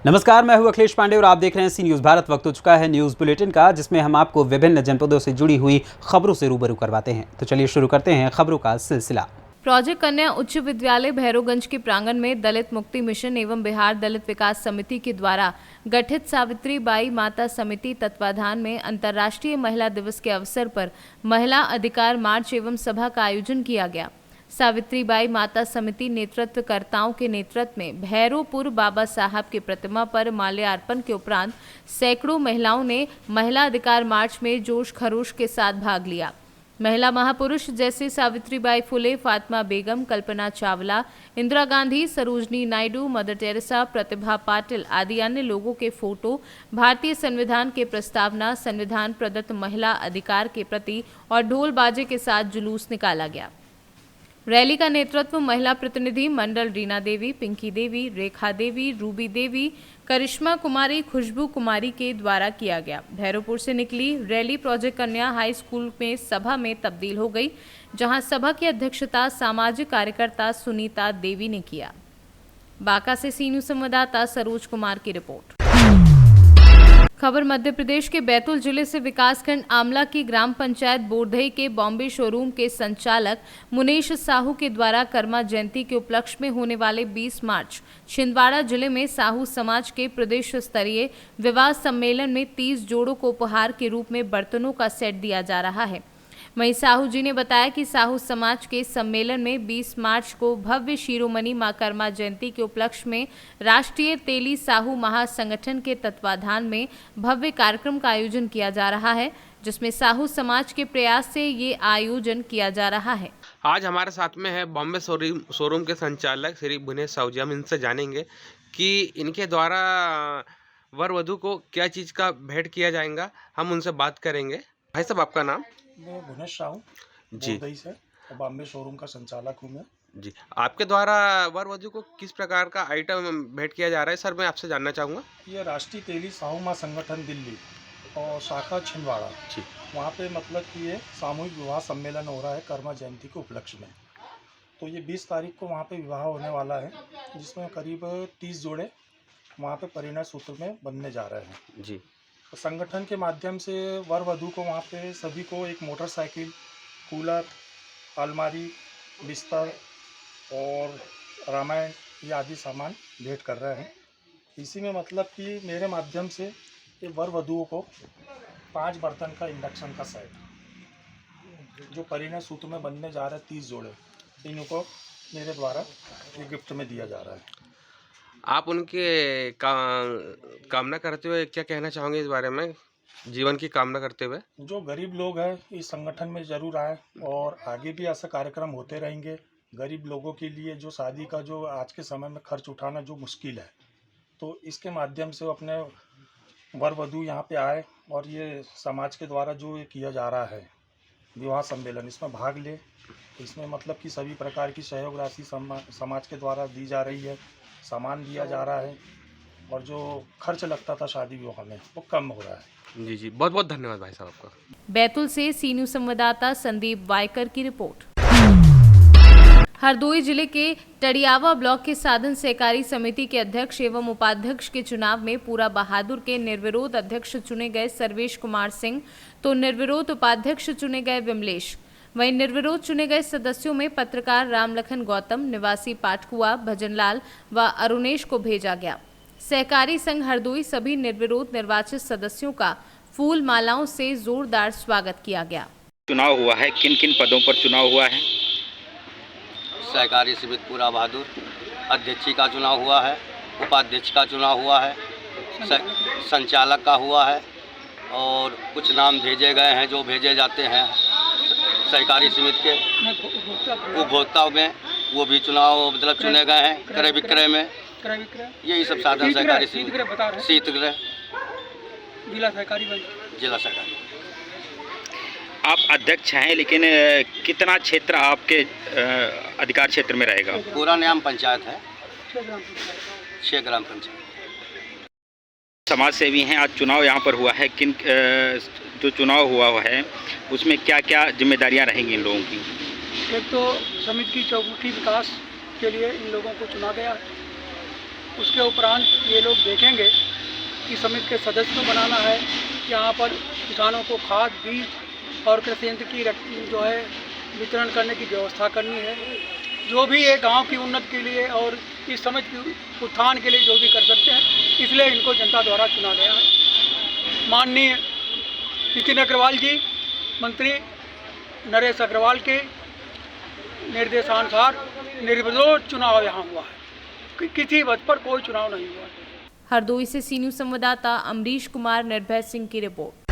नमस्कार, मैं हूं अखिलेश पांडे और आप देख रहे हैं सी न्यूज़ भारत। वक्त हो चुका है न्यूज़ बुलेटिन का, जिसमें हम आपको विभिन्न जनपदों से जुड़ी हुई खबरों से रूबरू करवाते हैं। तो चलिए शुरू करते हैं खबरों का सिलसिला। प्रोजेक्ट कन्या उच्च विद्यालय भैरवगंज के प्रांगण में दलित मुक्ति मिशन एवं बिहार दलित विकास समिति के द्वारा गठित सावित्री बाई माता समिति तत्वाधान में अंतर्राष्ट्रीय महिला दिवस के अवसर पर महिला अधिकार मार्च एवं सभा का आयोजन किया गया। सावित्री बाई माता समिति नेतृत्वकर्ताओं के नेतृत्व में भैरोपुर बाबा साहब की प्रतिमा पर माल्यार्पण के उपरांत सैकड़ों महिलाओं ने महिला अधिकार मार्च में जोश खरोश के साथ भाग लिया। महिला महापुरुष जैसे सावित्रीबाई फुले, फातिमा बेगम, कल्पना चावला, इंदिरा गांधी, सरोजनी नायडू, मदर टेरेसा, प्रतिभा पाटिल आदि अन्य लोगों के फोटो, भारतीय संविधान के प्रस्तावना, संविधान प्रदत्त महिला अधिकार के प्रति और ढोल बाजे के साथ जुलूस निकाला गया। रैली का नेतृत्व महिला प्रतिनिधि मंडल रीना देवी, पिंकी देवी, रेखा देवी, रूबी देवी, करिश्मा कुमारी, खुशबू कुमारी के द्वारा किया गया। भैरवपुर से निकली रैली प्रोजेक्ट कन्या हाई स्कूल में सभा में तब्दील हो गई, जहां सभा की अध्यक्षता सामाजिक कार्यकर्ता सुनीता देवी ने किया। बांका से सी न्यूज़ संवाददाता सरोज कुमार की रिपोर्ट। खबर मध्य प्रदेश के बैतूल जिले से। विकासखंड आमला की ग्राम पंचायत बोरधई के बॉम्बे शोरूम के संचालक मुनेश साहू के द्वारा कर्मा जयंती के उपलक्ष्य में होने वाले 20 मार्च छिंदवाड़ा जिले में साहू समाज के प्रदेश स्तरीय विवाह सम्मेलन में 30 जोड़ों को उपहार के रूप में बर्तनों का सेट दिया जा रहा है। वहीं साहू जी ने बताया कि साहू समाज के सम्मेलन में 20 मार्च को भव्य शिरोमणि मां कर्मा जयंती के उपलक्ष्य में राष्ट्रीय तेली साहू महासंगठन के तत्वाधान में भव्य कार्यक्रम का आयोजन किया जा रहा है, जिसमें साहू समाज के प्रयास से ये आयोजन किया जा रहा है। आज हमारे साथ में है बॉम्बे शोरूम के संचालक श्री मुनेश साहू जी। हम इनसे जानेंगे कि इनके द्वारा वर वधू को क्या चीज़ का भेंट किया जाएगा। हम उनसे बात करेंगे। भाई साहब, आपका नाम? मैं मुनेश साहू जी से बॉम्बे शोरूम का संचालक हूँ मैं जी। आपके द्वारा वर वधू को किस प्रकार का आइटम भेंट किया जा रहा है सर, मैं आपसे जानना चाहूँगा। ये राष्ट्रीय तेली साहू मां संगठन दिल्ली और शाखा छिंदवाड़ा जी, वहाँ पे मतलब कि ये सामूहिक विवाह सम्मेलन हो रहा है कर्मा जयंती के उपलक्ष्य में। तो ये 20 तारीख को वहाँ पे विवाह होने वाला है, जिसमें करीब 30 जोड़े वहाँ पे परिणय सूत्र में बनने जा रहे हैं जी। तो संगठन के माध्यम से वर वधू को वहाँ पे सभी को एक मोटरसाइकिल, कूलर, अलमारी, बिस्तर और रामायण ये आदि सामान भेंट कर रहे हैं। इसी में मतलब कि मेरे माध्यम से ये वर वधुओं को 5 बर्तन का इंडक्शन का सेट जो परिणय सूत्र में बनने जा रहे हैं 30 जोड़े, इनको मेरे द्वारा ये गिफ्ट में दिया जा रहा है। आप उनके कामना करते हुए क्या कहना चाहोगे इस बारे में, जीवन की कामना करते हुए? जो गरीब लोग हैं इस संगठन में ज़रूर आए और आगे भी ऐसे कार्यक्रम होते रहेंगे। गरीब लोगों के लिए जो शादी का जो आज के समय में खर्च उठाना जो मुश्किल है, तो इसके माध्यम से वो अपने वर वधू यहाँ पे आए और ये समाज के द्वारा जो ये किया जा रहा है विवाह सम्मेलन, इसमें भाग ले। इसमें मतलब कि सभी प्रकार की सहयोग राशि समाज के द्वारा दी जा रही है, सामान दिया जा रहा है और जो खर्च लगता था शादी विवाह में वो कम हो रहा है। जी जी, बहुत बहुत धन्यवाद भाई साहब आपका। बैतूल से सी न्यूज़ संवाददाता संदीप वायकर की रिपोर्ट। हरदोई जिले के टडियावा ब्लॉक के साधन सहकारी समिति के अध्यक्ष एवं उपाध्यक्ष के चुनाव में पूरा बहादुर के निर्विरोध अध्यक्ष चुने गए सर्वेश कुमार सिंह, तो निर्विरोध उपाध्यक्ष चुने गए विमलेश। वहीं निर्विरोध चुने गए सदस्यों में पत्रकार रामलखन गौतम, निवासी पाटकुआ, भजनलाल व अरुणेश को भेजा गया। सहकारी संघ हरदोई सभी निर्विरोध निर्वाचित सदस्यों का फूल मालाओं से जोरदार स्वागत किया गया। चुनाव हुआ है, किन किन पदों पर चुनाव हुआ है? सहकारी समिति पूरा बहादुर अध्यक्ष का चुनाव हुआ है, उपाध्यक्ष का चुनाव हुआ है, संचालक का हुआ है और कुछ नाम भेजे गए हैं जो भेजे जाते हैं सहकारी समिति के उपभोक्ताओं में, वो भी चुनाव मतलब चुने गए हैं। क्रय विक्रय में यही सब साधन सहकारी समिति, शीतगृह, जिला सहकारी। आप अध्यक्ष हैं, लेकिन कितना क्षेत्र आपके अधिकार क्षेत्र में रहेगा? पूरा नाम पंचायत है, 6 ग्राम पंचायत। समाज सेवी हैं, आज चुनाव यहाँ पर हुआ है, किन जो चुनाव हुआ है उसमें क्या क्या जिम्मेदारियाँ रहेंगी इन लोगों की? एक तो समिति की चौमुखी विकास के लिए इन लोगों को चुना गया है उसके उपरांत ये लोग देखेंगे कि समिति के सदस्य को बनाना है, यहाँ पर किसानों को खाद, बीज और कृषि यंत्र की जो है वितरण करने की व्यवस्था करनी है। जो भी ये गांव की उन्नति के लिए और इस समिति के उत्थान के लिए जो भी कर सकते हैं, इसलिए इनको जनता द्वारा चुना गया है। माननीय नितिन अग्रवाल जी, मंत्री नरेश अग्रवाल के निर्देशानुसार निर्विरोध चुनाव यहाँ हुआ है, किसी पद पर कोई चुनाव नहीं हुआ। हरदोई से सी न्यूज़ संवाददाता अमरीश कुमार, निर्भय सिंह की रिपोर्ट।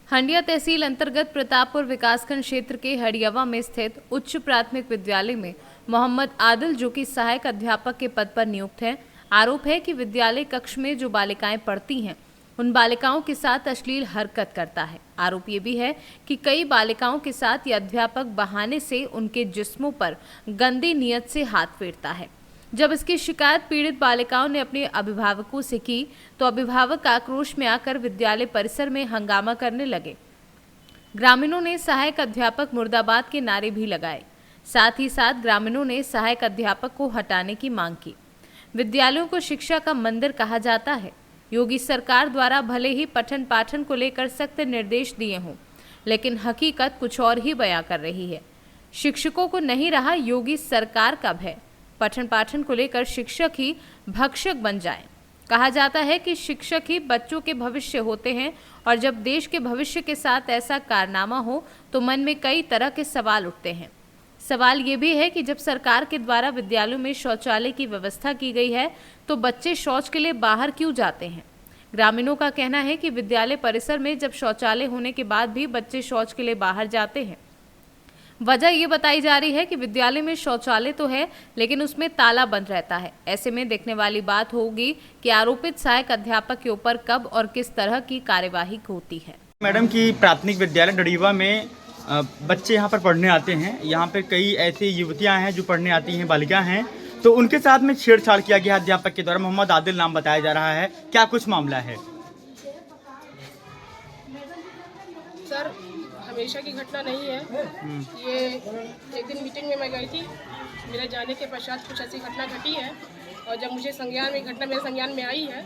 हंडिया तहसील अंतर्गत प्रतापपुर विकासखंड क्षेत्र के हड़ियावा में स्थित उच्च प्राथमिक विद्यालय में मोहम्मद आदिल, जो कि सहायक अध्यापक के पद पर नियुक्त हैं, आरोप है कि विद्यालय कक्ष में जो बालिकाएं पढ़ती हैं उन बालिकाओं के साथ अश्लील हरकत करता है। आरोप ये भी है कि कई बालिकाओं के साथ ये अध्यापक बहाने से उनके जिस्मों पर गंदी नीयत से हाथ फेरता है। जब इसकी शिकायत पीड़ित बालिकाओं ने अपने अभिभावकों से की तो अभिभावक आक्रोश में आकर विद्यालय परिसर में हंगामा करने लगे। ग्रामीणों ने सहायक अध्यापक मुर्दाबाद के नारे भी लगाए। साथ ही साथ ग्रामीणों ने सहायक अध्यापक को हटाने की मांग की। विद्यालयों को शिक्षा का मंदिर कहा जाता है। योगी सरकार द्वारा भले ही पठन पाठन को लेकर सख्त निर्देश दिए हों, लेकिन हकीकत कुछ और ही बयां कर रही है। शिक्षकों को नहीं रहा योगी सरकार का भय। पठन पाठन को लेकर शिक्षक ही भक्षक बन जाएं। कहा जाता है कि शिक्षक ही बच्चों के भविष्य होते हैं और जब देश के भविष्य के साथ ऐसा कारनामा हो तो मन में कई तरह के सवाल उठते हैं। सवाल ये भी है कि जब सरकार के द्वारा विद्यालयों में शौचालय की व्यवस्था की गई है तो बच्चे शौच के लिए बाहर क्यों जाते हैं। ग्रामीणों का कहना है कि विद्यालय परिसर में जब शौचालय होने के बाद भी बच्चे शौच के लिए बाहर जाते हैं। वजह ये बताई जा रही है कि विद्यालय में शौचालय तो है लेकिन उसमें ताला बंद रहता है। ऐसे में देखने वाली बात होगी कि आरोपित सहायक अध्यापक के ऊपर कब और किस तरह की कार्यवाही होती है। मैडम की प्राथमिक विद्यालय डड़ीवा में बच्चे यहाँ पर पढ़ने आते हैं। यहाँ पर कई ऐसी युवतियाँ हैं जो पढ़ने आती हैं, बालिका हैं, तो उनके साथ में छेड़छाड़ किया गया अध्यापक के द्वारा। मोहम्मद आदिल नाम बताया जा रहा है, क्या कुछ मामला है? सर, हमेशा की घटना नहीं है। ये एक दिन मीटिंग में मैं गई थी, मेरे जाने के पश्चात कुछ ऐसी घटना घटी है और जब मुझे संज्ञान में घटना मेरे संज्ञान में आई है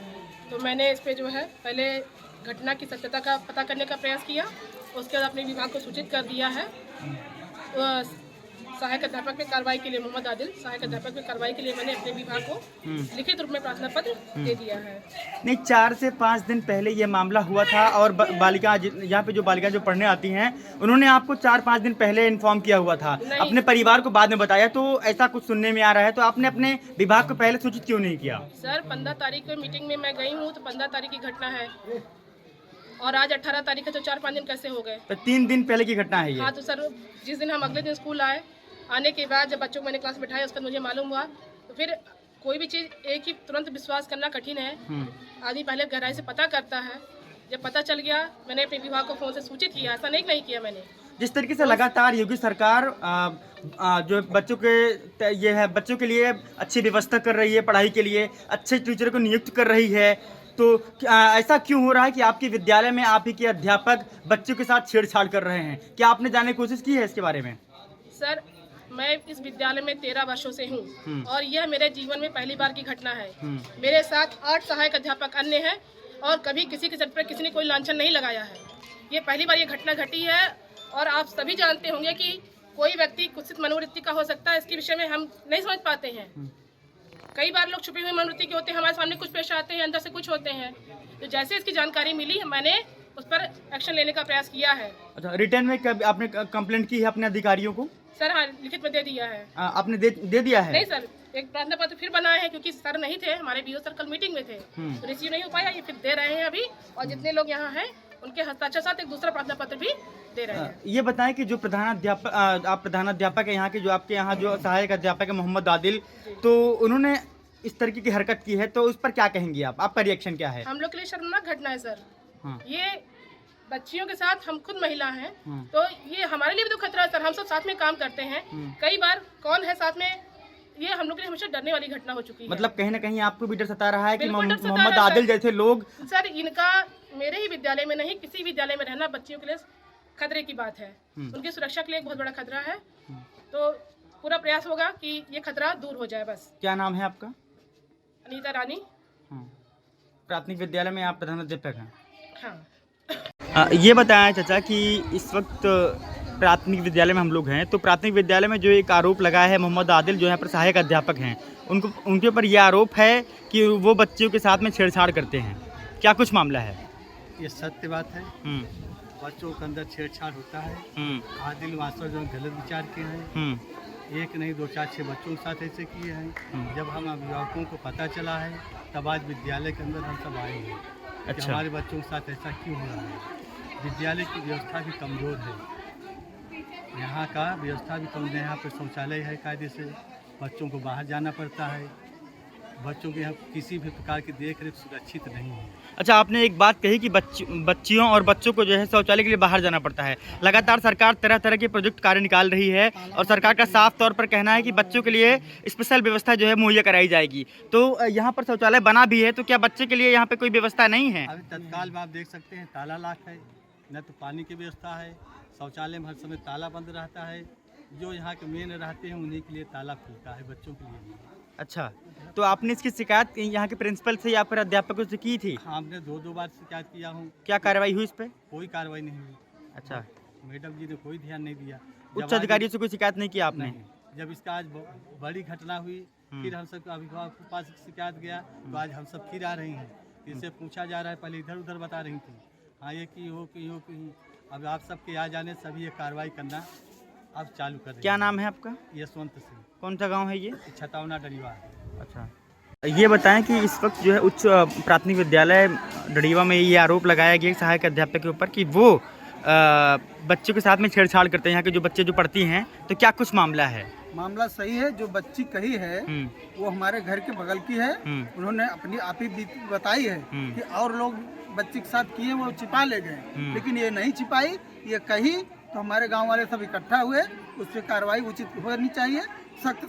तो मैंने इस पे जो है पहले घटना की सत्यता का पता करने का प्रयास किया। उसके बाद अपने विभाग को सूचित कर दिया है। सहायक अध्यापक पे कार्रवाई के लिए मोहम्मद आदिल सहायक अध्यापक पे कार्रवाई के लिए मैंने अपने विभाग को लिखित रूप में प्रार्थना पत्र दे दिया है। नहीं, 4 से 5 दिन पहले ये मामला हुआ था और बालिका यहाँ पे जो बालिका जो पढ़ने आती हैं उन्होंने आपको 4-5 दिन पहले इन्फॉर्म किया हुआ था, अपने परिवार को बाद में बताया, तो ऐसा कुछ सुनने में आ रहा है। तो आपने अपने विभाग को पहले सूचित क्यों नहीं किया? सर, 15 तारीख को मीटिंग में मैं गई हूँ तो 15 तारीख की घटना है और आज 18 तारीख है तो 4-5 दिन कैसे हो गए? तो 3 दिन पहले की घटना है ये। हाँ, तो सर जिस दिन हम अगले दिन स्कूल आए, आने के बाद जब बच्चों को मैंने क्लास में बिठाया उसका मुझे मालूम हुआ। तो फिर कोई भी चीज़ एक ही तुरंत विश्वास करना कठिन है। आदमी पहले गहराई से पता करता है। जब पता चल गया मैंने अपने विभाग को फ़ोन से सूचित किया। ऐसा नहीं किया मैंने। जिस तरीके से लगातार योगी सरकार जो बच्चों के ये है बच्चों के लिए अच्छी व्यवस्था कर रही है, पढ़ाई के लिए अच्छे टीचर को नियुक्त कर रही है, तो ऐसा क्यों हो रहा है कि आपके विद्यालय में आप ही के अध्यापक बच्चों के साथ छेड़छाड़ कर रहे हैं? क्या आपने जानने की कोशिश की है इसके बारे में? सर, मैं इस विद्यालय में 13 वर्षों से हूँ और यह मेरे जीवन में पहली बार की घटना है। मेरे साथ 8 सहायक अध्यापक अन्य हैं और कभी किसी के सर पर किसी ने कोई लांछन नहीं लगाया है। ये पहली बार ये घटना घटी है और आप सभी जानते होंगे कि कोई व्यक्ति कुत्सित मनोवृत्ति का हो सकता है, इसके विषय में हम नहीं समझ पाते हैं। कई बार लोग छुपी हुई मनोवृत्ति के होते हैं, हमारे सामने कुछ पेश आते हैं, अंदर से कुछ होते हैं। तो जैसे इसकी जानकारी मिली मैंने उस पर एक्शन लेने का प्रयास किया है। अच्छा, रिटर्न में कब आपने कंप्लेंट की है अपने अधिकारियों को? सर हाँ, लिखित में दे दिया है। आपने दे दिया है? नहीं सर, एक प्रार्थना पत्र फिर बनाए हैं क्योंकि सर नहीं थे, हमारे बीओ सर कल मीटिंग में थे तो रिसीव नहीं हो पाया। ये फिर दे रहे हैं अभी और जितने लोग यहाँ हैं उनके हस्ताक्षर साथ एक दूसरा प्रार्थना पत्र भी दे रहे हैं। ये बताएं कि जो आप प्रधानाध्यापक है यहाँ के, जो आपके यहाँ जो सहायक अध्यापक है मोहम्मद आदिल, तो उन्होंने इस तरीके की हरकत की है तो उस पर क्या कहेंगी आप? आपका रिएक्शन क्या है? हम लोग के लिए शर्मनाक घटना है सर। हाँ। ये बच्चियों के साथ, हम खुद महिला हैं तो ये हमारे लिए भी तो खतरा है सर। हम सब साथ में काम करते हैं, कई बार कौन है साथ में, ये हम लोग के लिए हमेशा डरने वाली घटना हो चुकी है। मतलब कहीं ना कहीं आपको भी डर सता रहा है कि मोहम्मद आदिल जैसे लोग? सर, इनका मेरे ही विद्यालय में नहीं किसी विद्यालय में रहना बच्चियों के लिए खतरे की बात है। उनकी सुरक्षा के लिए एक बहुत बड़ा खतरा है। तो पूरा प्रयास होगा कि ये खतरा दूर हो जाए। बस। क्या नाम है आपका? अनीता रानी। प्राथमिक विद्यालय में आप प्रधानाध्यापक हैं। हाँ। ये बताया चाचा कि इस वक्त प्राथमिक विद्यालय में हम लोग हैं, तो प्राथमिक विद्यालय में जो एक आरोप लगा है, मोहम्मद आदिल जो यहाँ पर सहायक अध्यापक हैं, उनके ऊपर ये आरोप है कि वो बच्चों के साथ में छेड़छाड़ करते हैं। क्या कुछ मामला है? ये सत्य बात है। बच्चों के अंदर छेड़छाड़ होता है। आदिल मास्टर जो गलत विचार के हैं, एक नहीं 2 4 6 बच्चों के साथ ऐसे किए हैं। जब हम अभिभावकों को पता चला है तब आज विद्यालय के अंदर हम सब आए हैं। अच्छा। हमारे बच्चों के साथ ऐसा क्यों हो रहा है? विद्यालय की व्यवस्था भी कमज़ोर है, यहाँ का व्यवस्था भी कमज़ोर है। यहाँ पर शौचालय है कायदे से, बच्चों को बाहर जाना पड़ता है, बच्चों के यहाँ किसी भी प्रकार की देख रेख सुरक्षित नहीं है। अच्छा, आपने एक बात कही कि बच्चियों और बच्चों को जो है शौचालय के लिए बाहर जाना पड़ता है। लगातार सरकार तरह तरह के प्रोजेक्ट कार्य निकाल रही है और सरकार का साफ तौर पर कहना है कि बच्चों के लिए स्पेशल व्यवस्था जो है मुहैया कराई जाएगी। तो यहाँ पर शौचालय बना भी है, तो क्या बच्चे के लिए यहाँ पे कोई व्यवस्था नहीं है? अभी तत्काल में आप देख सकते हैं ताला लाख है, न तो पानी की व्यवस्था है, शौचालय में हर समय ताला बंद रहता है। जो यहाँ के मेन रहते हैं उन्हीं के लिए ताला खुलता है, बच्चों के लिए। अच्छा, तो आपने इसकी शिकायत यहाँ के प्रिंसिपल से या फिर अध्यापकों से की थी? हमने 2 बार शिकायत किया हूँ। क्या कार्रवाई हुई इस पर? कोई कार्रवाई नहीं हुई। अच्छा, मैडम जी ने कोई ध्यान नहीं दिया। उच्च अधिकारियों से कोई शिकायत नहीं किया आपने? नहीं। जब इसका आज बड़ी घटना हुई, फिर हम सब अभिभावक के पास शिकायत गया, तो आज हम सब फिर आ रही हैं। इससे पूछा जा रहा है, पहले इधर उधर बता रही थी, हाँ ये की हो की हो की। अब आप सबके आ जाने सभी ये कार्रवाई करना अब चालू कर रहे हैं। क्या नाम है आपका? यशवंत सिंह। कौन सा गांव है ये? छतौना डरीवा। अच्छा, ये बताएं कि इस वक्त जो है उच्च प्राथमिक विद्यालय डरीवा में ये आरोप लगाया गया सहायक अध्यापक के ऊपर कि वो बच्चों के साथ में छेड़छाड़ करते हैं, यहाँ के जो बच्चे जो पढ़ती हैं, तो क्या कुछ मामला है? मामला सही है। जो बच्ची कही है वो हमारे घर के बगल की है। उन्होंने अपनी आप ही बताई है कि और लोग बच्ची के साथ किए, वो छिपा ले गए, लेकिन ये नहीं छिपाई, ये कही। तो हमारे गांव वाले सब इकट्ठा हुए, उस पर कार्रवाई उचित होनी चाहिए, सख्त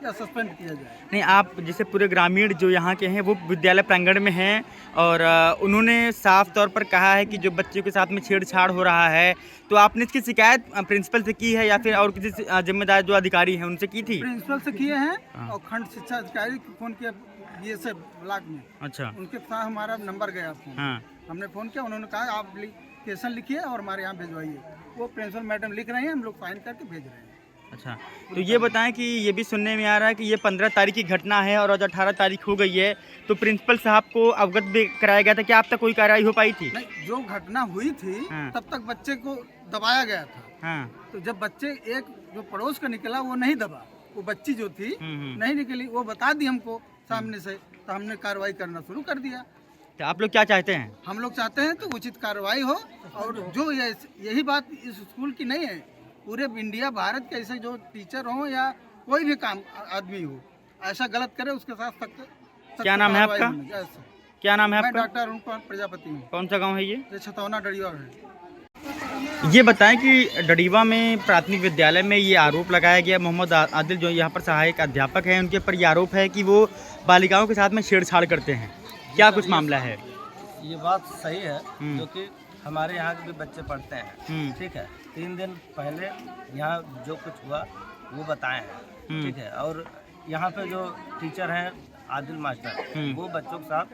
या सस्पेंड किया जाए। नहीं, आप जैसे पूरे ग्रामीण जो यहाँ के हैं वो विद्यालय प्रांगण में हैं और उन्होंने साफ तौर पर कहा है कि जो बच्चों के साथ में छेड़छाड़ हो रहा है, तो आपने इसकी शिकायत प्रिंसिपल से की है या फिर और किसी जिम्मेदार जो अधिकारी हैं उनसे की थी? प्रिंसिपल से किए हैं और खंड शिक्षा अधिकारी को फोन किया BSF ब्लॉक में। अच्छा, उनके साथ हमारा नंबर गया फोन। हमने फ़ोन किया, उन्होंने कहा आप एप्लीकेशन लिखिए और हमारे यहाँ भिजवाइए। वो प्रिंसिपल मैडम लिख रहे हैं, हम लोग साइन करके भेज रहे हैं। अच्छा, तो ये बताएं कि ये भी सुनने में आ रहा है कि ये 15 तारीख की घटना है और आज 18 तारीख हो गई है, तो प्रिंसिपल साहब को अवगत भी कराया गया था। क्या अब तक कोई कार्रवाई हो पाई थी? नहीं, जो घटना हुई थी तब तक बच्चे को दबाया गया था। तो जब बच्चे एक जो पड़ोस का निकला वो नहीं दबा, वो बच्ची जो थी नहीं निकली, वो बता दी हमको सामने से, तो हमने कार्रवाई करना शुरू कर दिया। तो आप लोग क्या चाहते हैं? हम लोग चाहते हैं तो उचित कार्रवाई हो, और जो यही बात इस स्कूल की नहीं है, पूरे इंडिया भारत के ऐसे जो टीचर हो या कोई भी काम आदमी हो, ऐसा गलत करे उसके साथ सख्त। क्या नाम है आपका? क्या नाम है आपका? मैं डॉक्टर अरुण कुमार प्रजापति हूँ। कौन सा गांव है ये? छतौना डरीवा है। ये बताएं कि डरीवा में प्राथमिक विद्यालय में ये आरोप लगाया गया, मोहम्मद आदिल जो यहाँ पर सहायक अध्यापक हैं, उनके ऊपर ये आरोप है कि वो बालिकाओं के साथ में छेड़छाड़ करते हैं। क्या कुछ मामला है? ये बात सही है, जो कि हमारे यहाँ के भी बच्चे पढ़ते हैं। ठीक है, 3 दिन पहले यहाँ जो कुछ हुआ वो बताए हैं। ठीक है, और यहाँ पे जो टीचर हैं आदिल मास्टर, वो बच्चों के साथ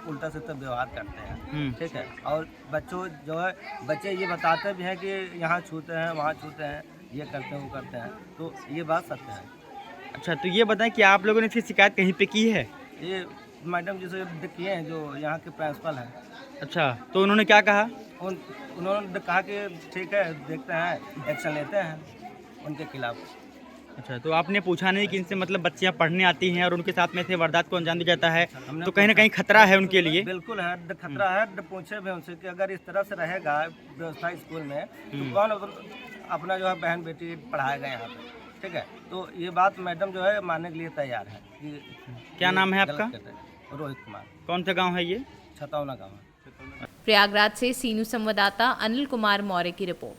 उल्टा सीधा व्यवहार करते हैं। ठीक है, और बच्चों जो है बच्चे ये बताते भी हैं कि यहाँ छूते हैं, वहाँ छूते हैं, ये करते हैं, वो करते हैं, तो ये बात सत्य है। अच्छा, तो ये बताएं कि आप लोगों ने इसकी शिकायत कहीं पे की है? ये मैडम जी से किए हैं, जो यहाँ के प्रिंसिपल हैं। अच्छा, तो उन्होंने क्या कहा? उन्होंने कहा कि ठीक है, देखते हैं, एक्शन लेते हैं उनके खिलाफ। अच्छा, तो आपने पूछा नहीं कि इनसे मतलब बच्चियाँ पढ़ने आती हैं और उनके साथ में से वारदात को अंजाम दिया जाता है, तो कहीं ना कहीं खतरा है उनके लिए? बिल्कुल है, खतरा है। पूछे भी उनसे कि अगर इस तरह से रहेगा व्यवस्था स्कूल में, तो कौन अपना जो है बहन बेटी पढ़ाएगा यहाँ पे? ठीक है, तो ये बात मैडम जो है मानने के लिए तैयार है कि क्या नाम है आपका? रोहित कुमार। कौन सा गाँव है ये? छतौना गाँव है। प्रयागराज से सीनू संवाददाता अनिल कुमार मौर्य की रिपोर्ट।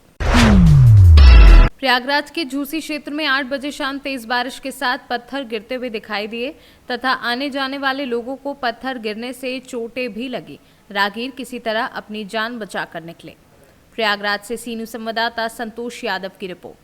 प्रयागराज के झूसी क्षेत्र में 8 बजे शाम तेज बारिश के साथ पत्थर गिरते हुए दिखाई दिए तथा आने जाने वाले लोगों को पत्थर गिरने से चोटें भी लगी। राहगीर किसी तरह अपनी जान बचाकर निकले। प्रयागराज से सीनू संवाददाता संतोष यादव की रिपोर्ट।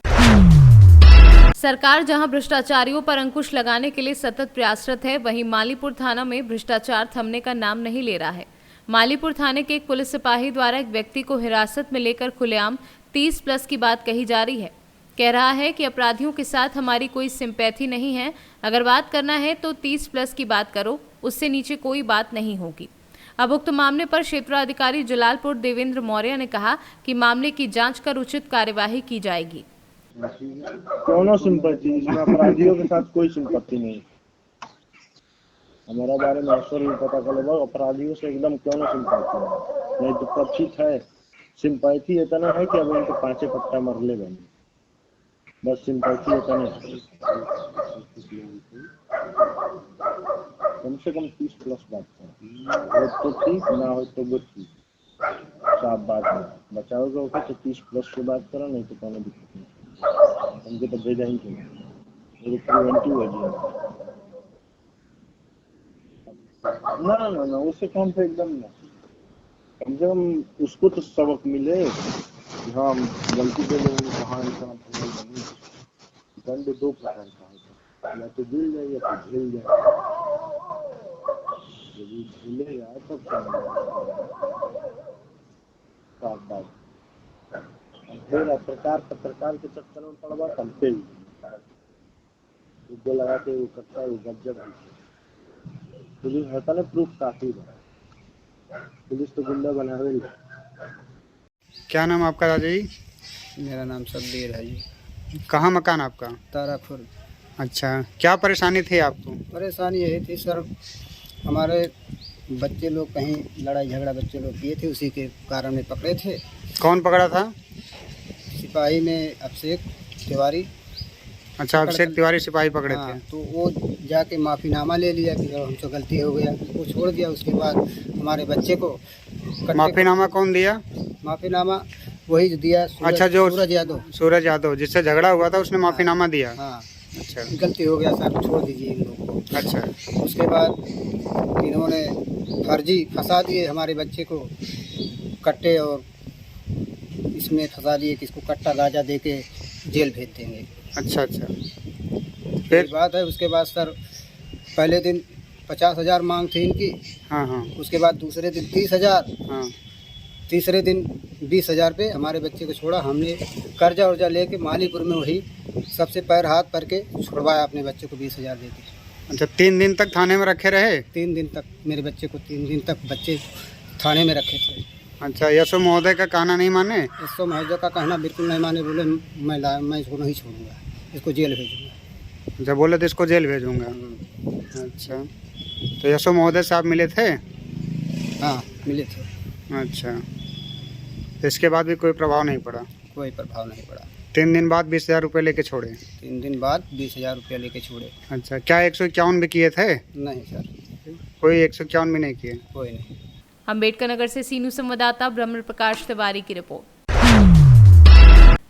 सरकार जहां भ्रष्टाचारियों पर अंकुश लगाने के लिए सतत प्रयासरत है, वहीं मालीपुर थाना में भ्रष्टाचार थमने का नाम नहीं ले रहा है। मालीपुर थाने के एक पुलिस सिपाही द्वारा एक व्यक्ति को हिरासत में लेकर खुलेआम 30+ की बात कही जा रही है। कह रहा है कि अपराधियों के साथ हमारी कोई सिंपैथी नहीं है, अगर बात करना है तो 30+ की बात करो, उससे नीचे कोई बात नहीं होगी। अब उक्त मामले पर क्षेत्राधिकारी जलालपुर देवेंद्र मौर्य ने कहा कि मामले की जांच कर उचित कार्यवाही की जाएगी। क्यों सिंपत्ति, इसमें अपराधियों के साथ कोई सिंपत्ति नहीं। हमारा बारे में अवसर भी पता कर लो, अपराधियों से एकदम क्यों सिंपत्ति नहीं तो कथित है। सिंपैथी इतना है कि अब उनके 5 पट्टा मरले बने, बस सिंपैथी इतना है। कम से कम 30+ बात करें, हो तो ठीक, ना हो तो वो ठीक, साफ बात है। बचाओ को तो 30+ की बात करो, नहीं तो कोई दिक्कत नहीं। हमको तो भेजा ही चाहिए, प्रिवेंटिव है जी। ना उससे कम से एकदम ना, कम से कम उसको तो सबक मिले कि हाँ गलती के लोगों को कहाँ इंसान नहीं। दंड 2 प्रकार का होता है, या तो झेल जाए या तो झेल जाए। यदि झेलेगा तब साफ बात। फिर पत्रकार के चक्कर में पड़वा तलते ही लगा के वो करता है, वो गजब है। पुलिस होता ना प्रूफ काफी है, पुलिस तो गुंडा बना रही है। क्या नाम आपका राजा जी? मेरा नाम शब्बीर है जी। कहाँ मकान आपका? तारापुर। अच्छा, क्या परेशानी थी आपको? परेशानी यही थी सर, हमारे बच्चे लोग कहीं लड़ाई झगड़ा बच्चे लोग किए थे, उसी के कारण में पकड़े थे। कौन पकड़ा था? सिपाही में अभिषेक तिवारी। अच्छा, अभिषेक तिवारी सिपाही पकड़े थे। तो वो जाके माफ़ीनामा ले लिया कि हमसे गलती हो गया, वो छोड़ दिया। उसके बाद हमारे बच्चे को माफ़ीनामा कौन दिया? माफ़ीनामा वही जो दिया। अच्छा, जो सूरज यादव जिससे झगड़ा हुआ था उसने माफ़ीनामा दिया। हाँ। अच्छा, गलती हो गया सर, छोड़ दीजिए इन लोग को। अच्छा। उसके बाद इन्होंने फर्जी फंसा दिए हमारे बच्चे को, कट्टे और इसमें फंसा दिए कि इसको कट्टा राजा दे के जेल भेज देंगे। अच्छा। फिर बात है। उसके बाद सर पहले दिन 50,000 मांग थी इनकी। हाँ। उसके बाद दूसरे दिन 30,000। हाँ। तीसरे दिन 20,000 पे हमारे बच्चे को छोड़ा। हमने कर्जा वर्जा लेके मालीपुर में वही सबसे पैर हाथ पर के छुड़वाया अपने बच्चे को 20,000 दे के। अच्छा, 3 दिन तक थाने में रखे रहे? 3 दिन तक मेरे बच्चे को 3 दिन तक बच्चे थाने में रखे थे। अच्छा, यशो महोदय का कहना नहीं माने? यशो महोदय का कहना बिल्कुल नहीं माने। बोले मैं इसको नहीं छोड़ूंगा, इसको जेल भेजूंगा। अच्छा, बोले तो इसको जेल भेजूंगा। अच्छा, तो यशो महोदय साहब मिले थे? हाँ, मिले थे। अच्छा, तो इसके बाद भी कोई प्रभाव नहीं पड़ा? कोई प्रभाव नहीं पड़ा। 3 दिन बाद 20,000 रुपये लेके छोड़े? 3 दिन बाद 20,000 रुपया लेके छोड़े। अच्छा, क्या 151 भी किए थे? नहीं सर, कोई 151 भी नहीं किए? कोई नहीं। अम्बेडकर नगर से सीनू संवाददाता ब्रह्म प्रकाश तिवारी की रिपोर्ट।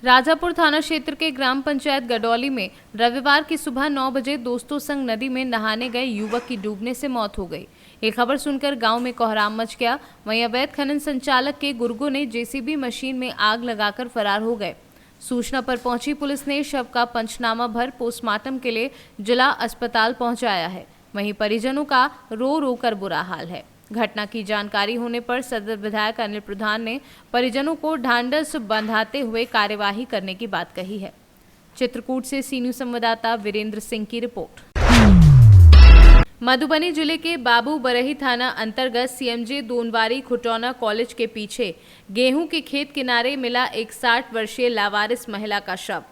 राजापुर थाना क्षेत्र के ग्राम पंचायत गडौली में रविवार की सुबह 9 बजे दोस्तों संग नदी में नहाने गए युवक की डूबने से मौत हो गई। ये खबर सुनकर गांव में कोहराम मच गया। वहीं अवैध खनन संचालक के गुर्गों ने जेसीबी मशीन में आग लगाकर फरार हो गए। सूचना पर पहुंची पुलिस ने शव का पंचनामा भर पोस्टमार्टम के लिए जिला अस्पताल पहुंचाया है। वहीं परिजनों का रो रो कर बुरा हाल है। घटना की जानकारी होने पर सदर विधायक अनिल प्रधान ने परिजनों को ढांढस बंधाते हुए कार्यवाही करने की बात कही है। चित्रकूट से सीनू संवाददाता वीरेंद्र सिंह की रिपोर्ट। मधुबनी जिले के बाबू बरही थाना अंतर्गत सीएमजे दोनवारी खुटौना कॉलेज के पीछे गेहूं के खेत किनारे मिला एक 60 वर्षीय लावारिस महिला का शव।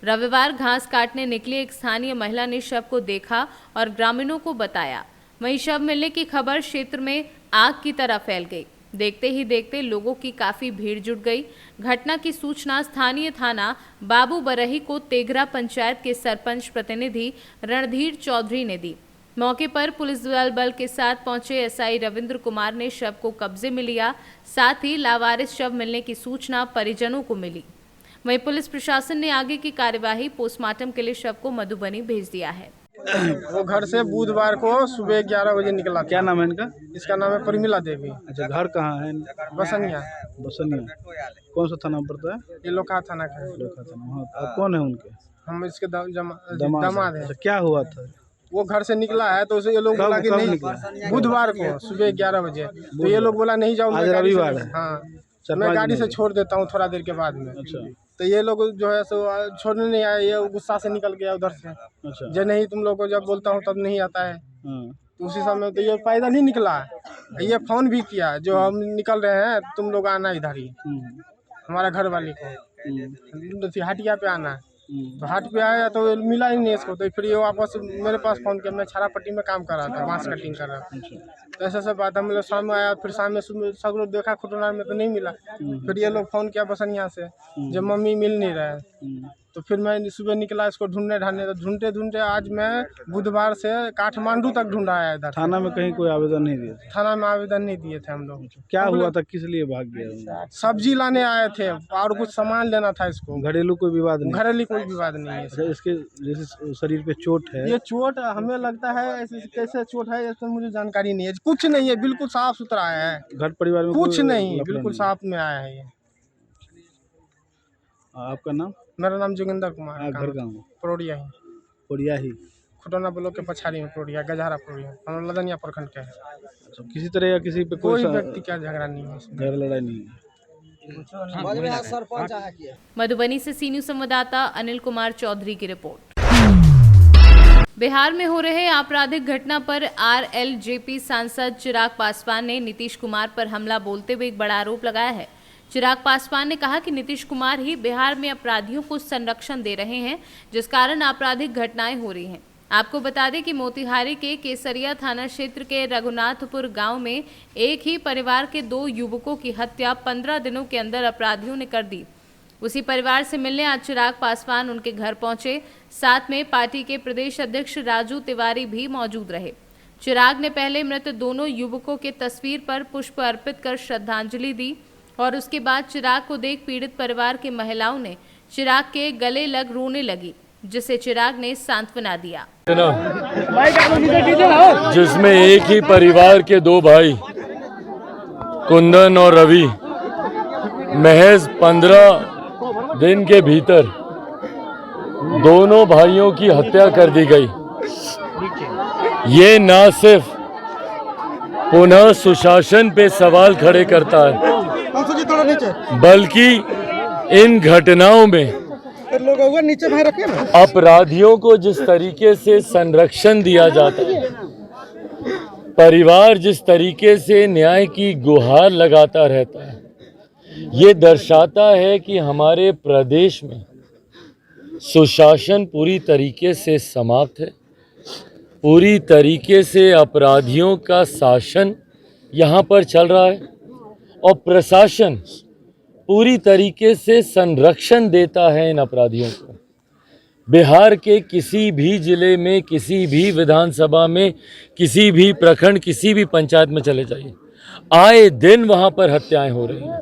रविवार घास काटने निकली एक स्थानीय महिला ने शव को देखा और ग्रामीणों को बताया। वहीं शव मिलने की खबर क्षेत्र में आग की तरह फैल गई। देखते ही देखते लोगों की काफी भीड़ जुट गई। घटना की सूचना स्थानीय थाना बाबू बरही को तेघरा पंचायत के सरपंच प्रतिनिधि रणधीर चौधरी ने दी। मौके पर पुलिस बल के साथ पहुंचे एसआई रविंद्र कुमार ने शव को कब्जे में लिया। साथ ही लावारिस शव मिलने की सूचना परिजनों को मिली। वहीं पुलिस प्रशासन ने आगे की कार्यवाही पोस्टमार्टम के लिए शव को मधुबनी भेज दिया है। वो घर से बुधवार को सुबह 11 बजे निकला। क्या नाम है इनका? इसका नाम है परिमिला देवी। अच्छा, घर कहाँ है? बसनिया। बसनिया कौन सा थाना पड़ता है? ये लोका थाना का है। लोका थाना। हाँ, कौन है उनके? हम इसके दामाद हैं। तो क्या हुआ था? वो घर से निकला है तो उसे ये लोग बोला कि नहीं, बुधवार को सुबह 11 बजे। तो ये लोग बोला नहीं जाओ, आज रविवार है। हाँ, मैं गाड़ी से छोड़ देता हूँ थोड़ा देर के बाद में। अच्छा। तो ये लोग जो है सो छोड़ने नहीं आए, ये गुस्सा से निकल गया उधर से। अच्छा। जो नहीं तुम लोग को जब बोलता हूँ तब नहीं आता है। तो उसी समय तो ये पैदल ही निकला, ये फोन भी किया जो हम निकल रहे हैं तुम लोग आना इधर ही, हमारा घर वाले को हटिया पे आना है। तो हाट पे आया तो मिला ही नहीं इसको। तो फिर ये वापस मेरे पास फोन किया, मैं छारा पट्टी में काम कर रहा था, बांस कटिंग कर रहा था। तो ऐसा सब बात, हम लोग शाम में आया, फिर शाम में सब लोग देखा खुटनार में तो नहीं मिला। फिर ये लोग फोन किया बसनिया से, जब मम्मी मिल नहीं रहे। तो फिर मैं सुबह निकला इसको ढूंढने तो ढूंढते आज मैं बुधवार से काठमांडू तक ढूंढा आया इधर। थाना में कहीं कोई आवेदन नहीं दिया? थाना में आवेदन नहीं दिए थे हम लोग। क्या हुआ था, किस लिए भाग गया? सब्जी लाने आए थे और कुछ सामान लेना था इसको। घरेलू कोई विवाद नहीं? घरेलू कोई विवाद नहीं है। अच्छा, इसके जैसे शरीर पे चोट है? ये चोट हमें लगता है ऐसे कैसे चोट है इसमें मुझे जानकारी नहीं है। कुछ नहीं है, बिल्कुल साफ सुथरा है। घर परिवार में कुछ नहीं, बिल्कुल साफ में आया है ये। आपका नाम? मेरा नाम जोगिंदर कुमार। घर गाँव? परोड़िया ही। परोड़िया ही? खुटौना ब्लॉक के पछाड़ी में परोड़िया, गजहरा परोड़िया, हम लदनिया प्रखंड के हैं। अच्छा, किसी तरह या किसी पे कोई व्यक्ति का झगड़ा नहीं है, घर लड़ाई नहीं है। मधुबनी से सी न्यूज संवाददाता अनिल कुमार चौधरी की रिपोर्ट। बिहार में हो रहे आपराधिक घटना पर आरएलजेपी सांसद चिराग पासवान ने नीतीश कुमार पर हमला बोलते हुए एक बड़ा आरोप लगाया है। चिराग पासवान ने कहा कि नीतीश कुमार ही बिहार में अपराधियों को संरक्षण दे रहे हैं, जिस कारण आपराधिक घटनाएं हो रही हैं। आपको बता दें कि मोतिहारी के केसरिया थाना क्षेत्र के रघुनाथपुर गांव में एक ही परिवार के 2 युवकों की हत्या 15 दिनों के अंदर अपराधियों ने कर दी। उसी परिवार से मिलने आज चिराग पासवान उनके घर पहुंचे, साथ में पार्टी के प्रदेश अध्यक्ष राजू तिवारी भी मौजूद रहे। चिराग ने पहले मृत दोनों युवकों के तस्वीर पर पुष्प अर्पित कर श्रद्धांजलि दी और उसके बाद चिराग को देख पीड़ित परिवार की महिलाओं ने चिराग के गले लग रोने लगी, जिसे चिराग ने सांत्वना दिया। जिसमें एक ही परिवार के 2 भाई कुंदन और रवि महज 15 दिन के भीतर दोनों भाइयों की हत्या कर दी गई। ये न सिर्फ पुनः सुशासन पे सवाल खड़े करता है, बल्कि इन घटनाओं में अपराधियों को जिस तरीके से संरक्षण दिया जाता है, परिवार जिस तरीके से न्याय की गुहार लगाता रहता है, ये दर्शाता है कि हमारे प्रदेश में सुशासन पूरी तरीके से समाप्त है। पूरी तरीके से अपराधियों का शासन यहाँ पर चल रहा है और प्रशासन पूरी तरीके से संरक्षण देता है इन अपराधियों को। बिहार के किसी भी जिले में, किसी भी विधानसभा में, किसी भी प्रखंड, किसी भी पंचायत में चले जाइए, आए दिन वहाँ पर हत्याएं हो रही हैं,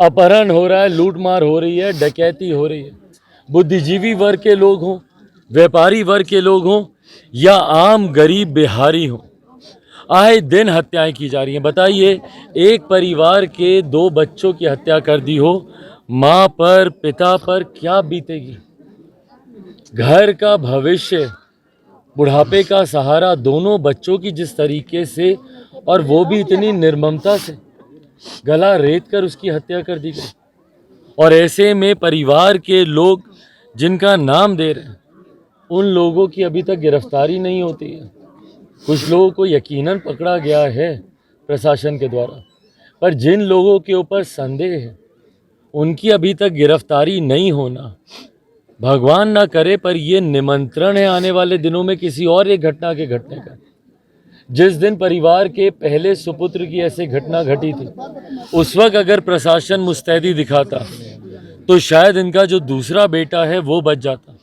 अपहरण हो रहा है, लूटमार हो रही है, डकैती हो रही है। बुद्धिजीवी वर्ग के लोग हों, व्यापारी वर्ग के लोग हों या आम गरीब बिहारी हों, आए दिन हत्याएं की जा रही हैं। बताइए, एक परिवार के 2 बच्चों की हत्या कर दी हो, माँ पर, पिता पर क्या बीतेगी? घर का भविष्य, बुढ़ापे का सहारा दोनों बच्चों की जिस तरीके से, और वो भी इतनी निर्ममता से गला रेत कर उसकी हत्या कर दी गई। और ऐसे में परिवार के लोग जिनका नाम दे रहे हैं, उन लोगों की अभी तक गिरफ्तारी नहीं होती है। कुछ लोगों को यकीनन पकड़ा गया है प्रशासन के द्वारा, पर जिन लोगों के ऊपर संदेह है उनकी अभी तक गिरफ्तारी नहीं होना, भगवान ना करे, पर ये निमंत्रण है आने वाले दिनों में किसी और एक घटना के घटने का। जिस दिन परिवार के पहले सुपुत्र की ऐसी घटना घटी थी, उस वक्त अगर प्रशासन मुस्तैदी दिखाता तो शायद इनका जो दूसरा बेटा है वो बच जाता,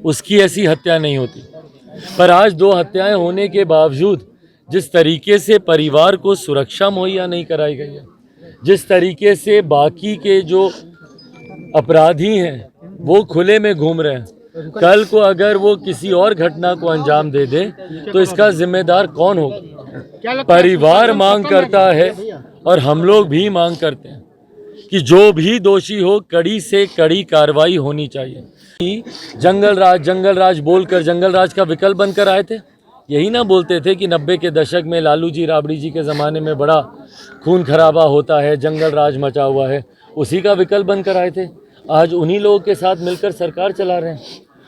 उसकी ऐसी हत्या नहीं होती। पर आज 2 हत्याएं होने के बावजूद जिस तरीके से परिवार को सुरक्षा मुहैया नहीं कराई गई है, जिस तरीके से बाकी के जो अपराधी हैं वो खुले में घूम रहे हैं, कल को अगर वो किसी और घटना को अंजाम दे दे तो इसका जिम्मेदार कौन होगा? परिवार मांग करता है और हम लोग भी मांग करते हैं कि जो भी दोषी हो, कड़ी से कड़ी कार्रवाई होनी चाहिए। जंगल राज बोलकर जंगल राज का विकल्प बनकर आए थे। यही ना बोलते थे कि 90 के दशक में लालू जी राबड़ी जी के ज़माने में बड़ा खून खराबा होता है, जंगल राज मचा हुआ है, उसी का विकल्प बनकर आए थे। आज उन्हीं लोगों के साथ मिलकर सरकार चला रहे हैं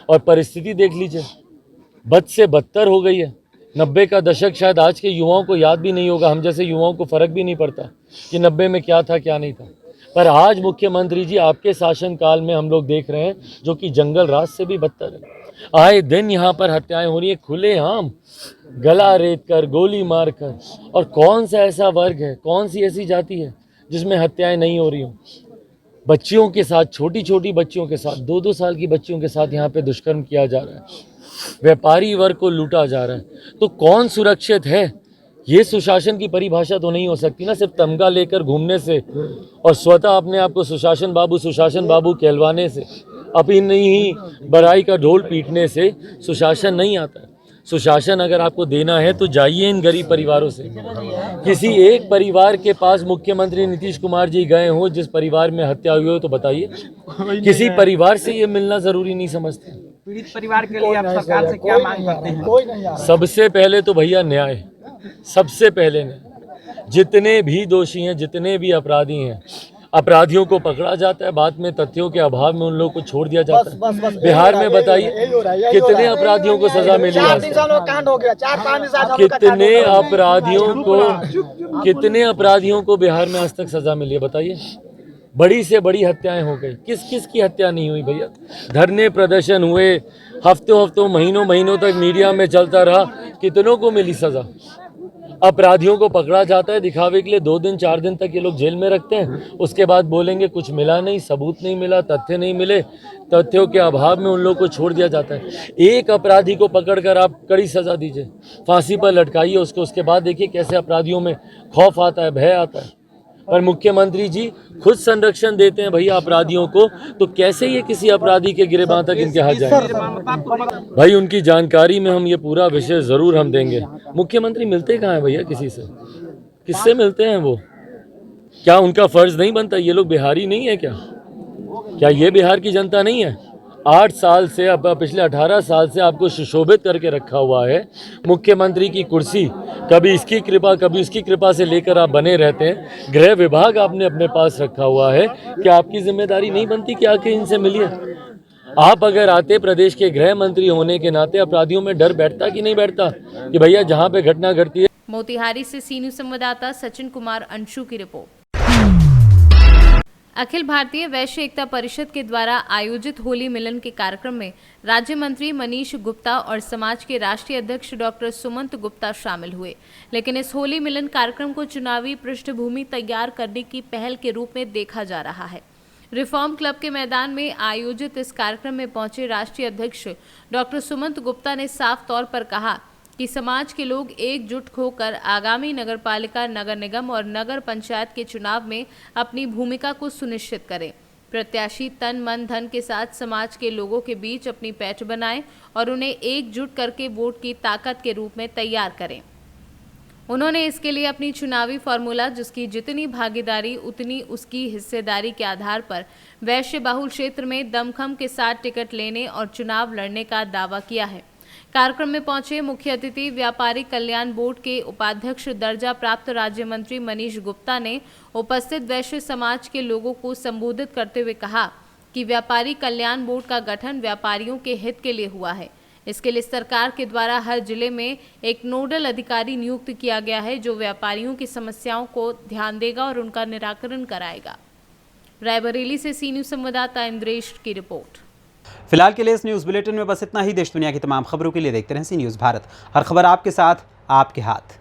और परिस्थिति देख लीजिए, बद से बदतर हो गई है। 90 का दशक शायद आज के युवाओं को याद भी नहीं होगा, हम जैसे युवाओं को फ़र्क भी नहीं पड़ता कि 90 में क्या था क्या नहीं था। पर आज मुख्यमंत्री जी आपके शासनकाल में हम लोग देख रहे हैं जो कि जंगल राज से भी बदतर है। आए दिन यहाँ पर हत्याएं हो रही है खुलेआम, गला रेत कर, गोली मार कर। और कौन सा ऐसा वर्ग है, कौन सी ऐसी जाति है जिसमें हत्याएं नहीं हो रही हों? बच्चियों के साथ, छोटी छोटी बच्चियों के साथ, 2-2 साल की बच्चियों के साथ यहाँ पे दुष्कर्म किया जा रहा है, व्यापारी वर्ग को लूटा जा रहा है। तो कौन सुरक्षित है? ये सुशासन की परिभाषा तो नहीं हो सकती ना सिर्फ तमगा लेकर घूमने से और स्वतः अपने आप को सुशासन बाबू कहलवाने से, अपनी ही बड़ाई का ढोल पीटने से सुशासन नहीं आता है। सुशासन अगर आपको देना है तो जाइए इन गरीब परिवारों से। किसी एक परिवार के पास मुख्यमंत्री नीतीश कुमार जी गए हो जिस परिवार में हत्या हुई हो तो बताइए। किसी परिवार से ये मिलना ज़रूरी नहीं समझते। पीड़ित परिवार के लिए आप सरकार से क्या मांग करते हैं? सबसे पहले तो भैया न्याय, सबसे पहले न्याय। जितने भी दोषी हैं, जितने भी अपराधी हैं, अपराधियों को पकड़ा जाता है, बाद में तथ्यों के अभाव में उन लोगों को छोड़ दिया जाता है। बिहार में बताइए कितने अपराधियों को सजा मिली है? कितने अपराधियों को बिहार में आज तक सजा मिली है बताइए? बड़ी से बड़ी हत्याएं हो गई, किस की हत्या नहीं हुई भैया? धरने प्रदर्शन हुए, हफ्तों महीनों तक मीडिया में चलता रहा, कितनों को मिली सजा? अपराधियों को पकड़ा जाता है दिखावे के लिए, 2 दिन 4 दिन तक ये लोग जेल में रखते हैं, उसके बाद बोलेंगे कुछ मिला नहीं, सबूत नहीं मिला, तथ्य नहीं मिले, तथ्यों के अभाव में उन लोगों को छोड़ दिया जाता है। एक अपराधी को पकड़कर आप कड़ी सजा दीजिए, फांसी पर लटकाइए उसको, उसके बाद देखिए कैसे अपराधियों में खौफ आता है, भय आता है। पर मुख्यमंत्री जी खुद संरक्षण देते हैं भैया अपराधियों को, तो कैसे ये किसी अपराधी के गिरबान तक इनके हाथ जाएंगे? भाई उनकी जानकारी में हम ये पूरा विषय ज़रूर हम देंगे। मुख्यमंत्री मिलते कहाँ हैं भैया किसी से? किससे मिलते हैं वो? क्या उनका फर्ज नहीं बनता? ये लोग बिहारी नहीं है क्या ये बिहार की जनता नहीं है? 8 साल से, अब पिछले 18 साल से आपको सुशोभित करके रखा हुआ है। मुख्यमंत्री की कुर्सी कभी इसकी कृपा कभी उसकी कृपा से लेकर आप बने रहते हैं। गृह विभाग आपने अपने पास रखा हुआ है, क्या आपकी जिम्मेदारी नहीं बनती कि आके इनसे मिलिए? आप अगर आते, प्रदेश के गृह मंत्री होने के नाते अपराधियों में डर बैठता कि नहीं बैठता कि भैया जहाँ पे घटना घटती है। मोतिहारी से सी न्यूज़ संवाददाता सचिन कुमार अंशु की रिपोर्ट। अखिल भारतीय वैश्य एकता परिषद के द्वारा आयोजित होली मिलन के कार्यक्रम में राज्य मंत्री मनीष गुप्ता और समाज के राष्ट्रीय अध्यक्ष डॉक्टर सुमंत गुप्ता शामिल हुए। लेकिन इस होली मिलन कार्यक्रम को चुनावी पृष्ठभूमि तैयार करने की पहल के रूप में देखा जा रहा है। रिफॉर्म क्लब के मैदान में आयोजित इस कार्यक्रम में पहुंचे राष्ट्रीय अध्यक्ष डॉक्टर सुमंत गुप्ता ने साफ तौर पर कहा कि समाज के लोग एकजुट होकर आगामी नगरपालिका, नगर निगम और नगर पंचायत के चुनाव में अपनी भूमिका को सुनिश्चित करें। प्रत्याशी तन मन धन के साथ समाज के लोगों के बीच अपनी पैठ बनाएं और उन्हें एकजुट करके वोट की ताकत के रूप में तैयार करें। उन्होंने इसके लिए अपनी चुनावी फॉर्मूला, जिसकी जितनी भागीदारी उतनी उसकी हिस्सेदारी के आधार पर वैश्य बहुल क्षेत्र में दमखम के साथ टिकट लेने और चुनाव लड़ने का दावा किया है। कार्यक्रम में पहुंचे मुख्य अतिथि व्यापारी कल्याण बोर्ड के उपाध्यक्ष दर्जा प्राप्त राज्य मंत्री मनीष गुप्ता ने उपस्थित वैश्य समाज के लोगों को संबोधित करते हुए कहा कि व्यापारी कल्याण बोर्ड का गठन व्यापारियों के हित के लिए हुआ है। इसके लिए सरकार के द्वारा हर जिले में एक नोडल अधिकारी नियुक्त किया गया है, जो व्यापारियों की समस्याओं को ध्यान देगा और उनका निराकरण कराएगा। रायबरेली से सी न्यूज़ संवाददाता इंद्रेश की रिपोर्ट। फिलहाल के लिए इस न्यूज़ बुलेटिन में बस इतना ही। देश दुनिया की तमाम खबरों के लिए देखते रहें सी न्यूज़ भारत। हर खबर आपके साथ, आपके हाथ।